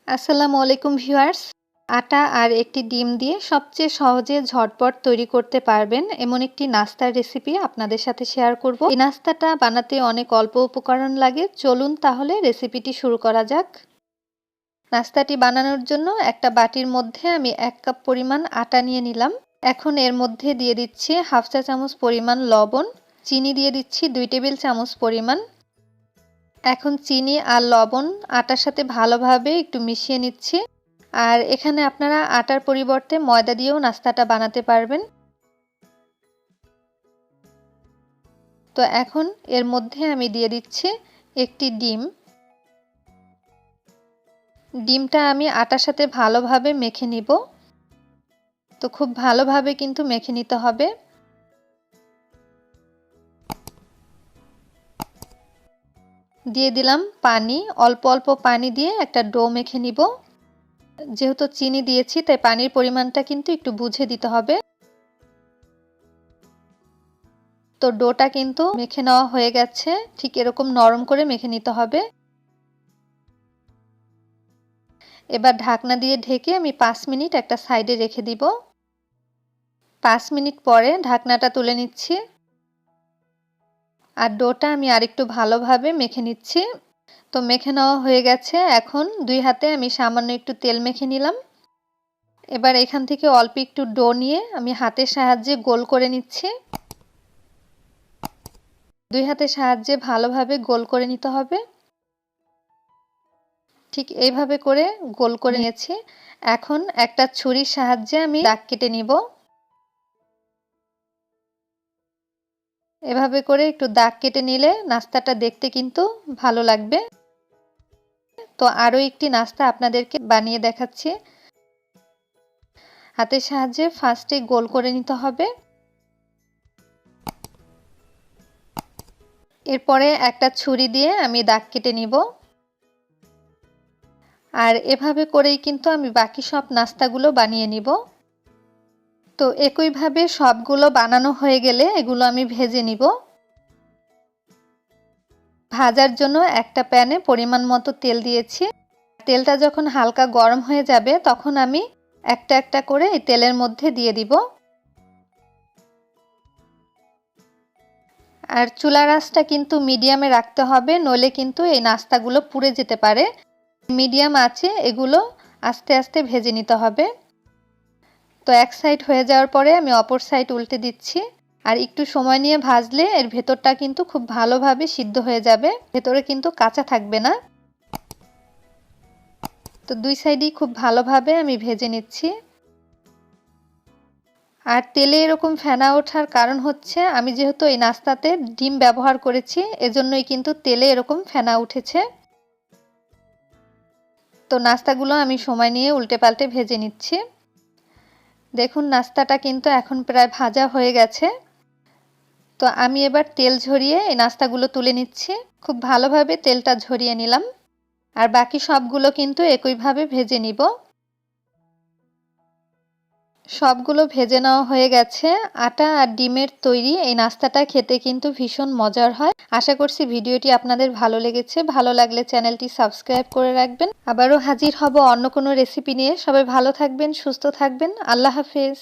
আসসালামু আলাইকুম ভিউয়ার্স। আটা আর একটি ডিম দিয়ে সবচেয়ে সহজে ঝটপট তৈরি করতে পারবেন এমন একটি নাস্তার রেসিপি আপনাদের সাথে শেয়ার করব। এই নাস্তাটা বানাতে অনেক অল্প উপকরণ লাগে। চলুন তাহলে রেসিপিটি শুরু করা যাক। নাস্তাটি বানানোর জন্য একটা বাটির মধ্যে আমি 1 কাপ পরিমাণ আটা নিয়ে নিলাম। এখন এর মধ্যে দিয়ে দিচ্ছি হাফ চা চামচ পরিমাণ লবণ, চিনি দিয়ে দিচ্ছি 2 টেবিল চামচ পরিমাণ। এখন চিনি আর লবণ আটার সাথে ভালোভাবে একটু মিশিয়ে নিচ্ছি। আর এখানে আপনারা আটার পরিবর্তে ময়দা দিয়েও নাস্তাটা বানাতে পারবেন। তো এখন এর মধ্যে আমি দিয়ে দিচ্ছি একটি ডিম। ডিমটা আমি আটার সাথে ভালোভাবে মেখে নিব। তো খুব ভালোভাবে কিন্তু মেখে নিতে হবে। দিয়ে দিলাম পানি, অল্প অল্প পানি দিয়ে একটা ডো মেখে নিব। যেহেতু চিনি দিয়েছি তাই পানির পরিমাণটা কিন্তু একটু বুঝে দিতে হবে। তো ডোটা কিন্তু মেখে নেওয়া হয়ে গেছে। ঠিক এরকম নরম করে মেখে নিতে হবে। এবার ঢাকনা দিয়ে ঢেকে আমি 5 মিনিট একটা সাইডে রেখে দিব। 5 মিনিট পরে ঢাকনাটা তুলে নিচ্ছি। আর ডোটা আমি আরেকটু ভালোভাবে মেখে নিচ্ছি। তো মেখে নেওয়া হয়ে গেছে। এখন 2 হাতে আমি সামান্য একটু তেল মেখে নিলাম। এবার এখান থেকে অল্প একটু ডো নিয়ে আমি হাতের সাহায্যে গোল করে নিচ্ছি। 2 হাতের সাহায্যে ভালোভাবে গোল করে নিতে হবে। ঠিক এইভাবে করে গোল করে নিয়েছি। এখন একটা ছুরির সাহায্যে আমি দাগ কেটে নিব। এভাবে করে একটু দাগ কেটে নিলে নাস্তাটা দেখতে কিন্তু ভালো লাগবে। তো আরও একটি নাস্তা আপনাদেরকে বানিয়ে দেখাচ্ছি। হাতের সাহায্যে ফার্স্টে গোল করে নিতে হবে। এরপরে একটা ছুরি দিয়ে আমি দাগ কেটে নিব। আর এভাবে করেই কিন্তু আমি বাকি সব নাস্তাগুলো বানিয়ে নিব। তো একইভাবে সবগুলো বানানো হয়ে গেলে এগুলো আমি ভেজে নিব। ভাজার জন্য একটা প্যানে পরিমাণ মতো তেল দিয়েছি। তেলটা যখন হালকা গরম হয়ে যাবে তখন আমি একটা একটা করে এই তেলের মধ্যে দিয়ে দিব। আর চুলার আঁচটা কিন্তু মিডিয়ামে রাখতে হবে, নইলে কিন্তু এই নাস্তাগুলো পুড়ে যেতে পারে। মিডিয়াম আঁচে এগুলো আস্তে আস্তে ভেজে নিতে হবে। তো এক সাইড হয়ে যাওয়ার পরে আমি অপর সাইড উল্টে দিচ্ছি। আর একটু সময় নিয়ে ভাজলে এর ভেতরটা কিন্তু খুব ভালোভাবে সিদ্ধ হয়ে যাবে, ভেতরে কিন্তু কাঁচা থাকবে না। তো 2 সাইডই খুব ভালোভাবে আমি ভেজে নিচ্ছি। আর তেলে এরকম ফেনা ওঠার কারণ হচ্ছে আমি যেহেতু এই নাস্তাতে ডিম ব্যবহার করেছি, এজন্যই কিন্তু তেলে এরকম ফেনা উঠেছে। তো নাস্তাগুলো আমি সময় নিয়ে উল্টে পাল্টে ভেজে নিচ্ছি। দেখুন নাস্তাটা কিন্তু এখন প্রায় ভাজা হয়ে গেছে। তো আমি এবার তেল ঝরিয়ে এই নাস্তাগুলো তুলে নিচ্ছি। খুব ভালোভাবে তেলটা ঝরিয়ে নিলাম। আর বাকি সবগুলো কিন্তু একইভাবে ভেজে নিব। সবগুলো ভেজে নেওয়া হয়ে গেছে। আটা আর ডিমের তৈরি এই নাস্তাটা খেতে কিন্তু ভীষণ মজার হয়। আশা করছি ভিডিওটি আপনাদের ভালো লেগেছে। ভালো লাগলে চ্যানেলটি সাবস্ক্রাইব করে রাখবেন। আবারও হাজির হব অন্য কোনো রেসিপি নিয়ে। সবাই ভালো থাকবেন, সুস্থ থাকবেন। আল্লাহ হাফেজ।